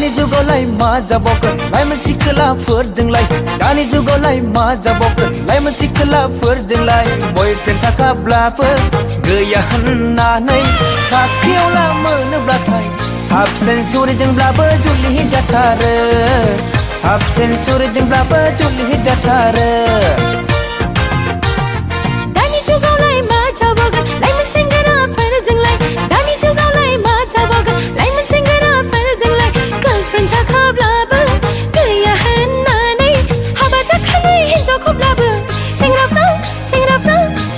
दानि जुगावलाय मा जाबावगोन लाइमोन सिख्लाफोरजोंलाय दानि जुगावलाय मा जाबावगोन लाइमोन सिख्लाफोरजोंलाय बयफ्रेन्ड थाखाब्लाबो गैया होननानै साख्रियावला मोनोब्लाथाय हाफ सेन्सुरिजोंब्लाबो जुलि जाथारो हाफ सेन्सुरिजोंब्लाबो जुलि जाथारो दानि जुगावलाय मा जाबावगोन लाइमोन सेंग्राफोरजोंलाय दानि जुगावलाय मा जाबावगोन लाइमोन सेंग्राफोरजोंलाय गार्लफ्रेन्ड थाखाब्लाबो गैया होननानै हाबा जाखानाय हिनजावखौब्लाबो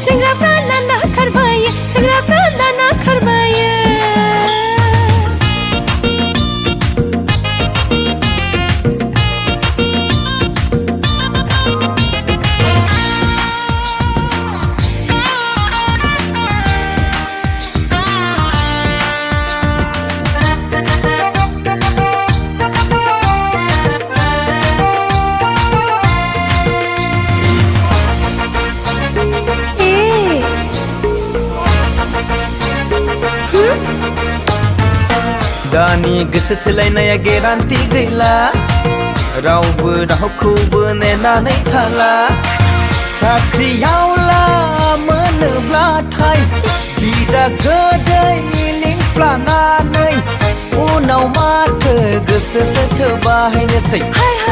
सेंग्राफ्रा लाना खारबायो सेंग्राफ्रा लाना खारबायो दानि गोसो थोलायनाया गेरान्टि गैला रावबो रावखौबो नेनानै थाला साख्रियावला मोनोब्लाथाय बिदा गोदै लिंफ्लानानै उनाव माथो गोसोसो थोबाहैनोसै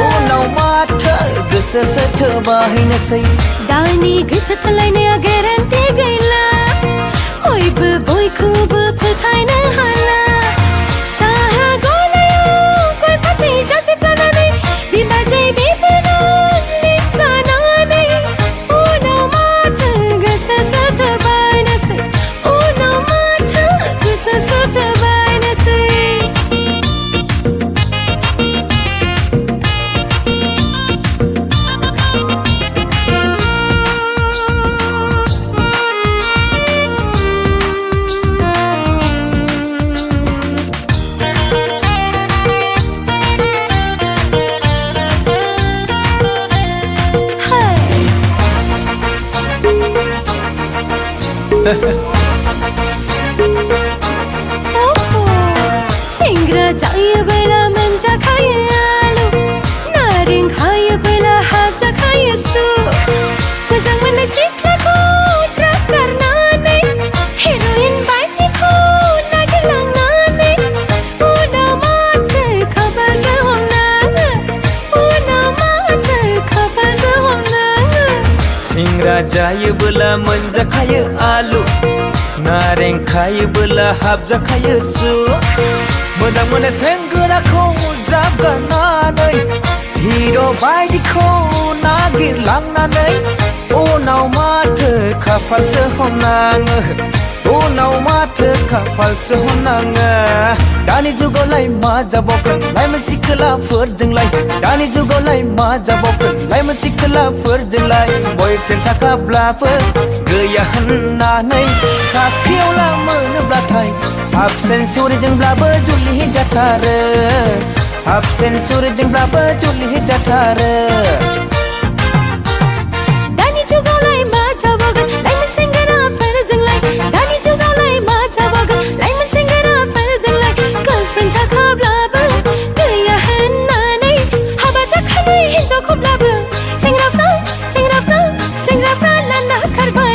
उनाव माथो गोसोसो थोबाहैनोसै दानि गोसो थोलायनाया गेरान्टि गैला बयबो बयखौबो फोथायनो हाला सेंग्रा जायोबोला मोनजाखायो आलु नारें खायोबोला हाबजाखायो सु मोजां मोननाय सिख्लाखौ ज्राब गारनानै हेर'इन बायदिखौ नागिरलांनानै उनाव माथो खाफालसो हमनाङो उनाव माथो खाफालसो हमनाङो सेंग्रा जायोबोला मोनजाखायो आलु नारें खायोबोला हाबजाखायो सु मोजां मोनो सेंग्राखौ ज्राब गारनानै हिर' बायदिखौ नागिरलांनानै उनाव माथो खाफालसो हमनाङो उनाव माथो खाफालसो हमनाङो दानि जुगावलाय मा जाबावगोन लाइमोन सिख्लाफोरजोंलाय दानि जुगावलाय मा जाबावगोन लाइमोन सिख्लाफोरजोंलाय बयफ्रेन्ड थाखाब्लाबो गैया होननानै साख्रियावला मोनोब्लाथाय हाफ सेन्सुरिजोंब्लाबो जुलि जाथारो हाफ सेन्सुरिजोंब्लाबो जुलि जाथारो दानि जुगावलाय मा जाबावगोन लाइमोन सेंग्राफोरजोंलाय दानि जुगावलाय मा जाबावगोन लाइमोन सेंग्राफोरजोंलाय गार्लफ्रेन्ड थाखाब्लाबो गैया होननानै हाबा जाखानाय हिनजावखौब्लाबो सेंग्राफ्रा लाना खारबाय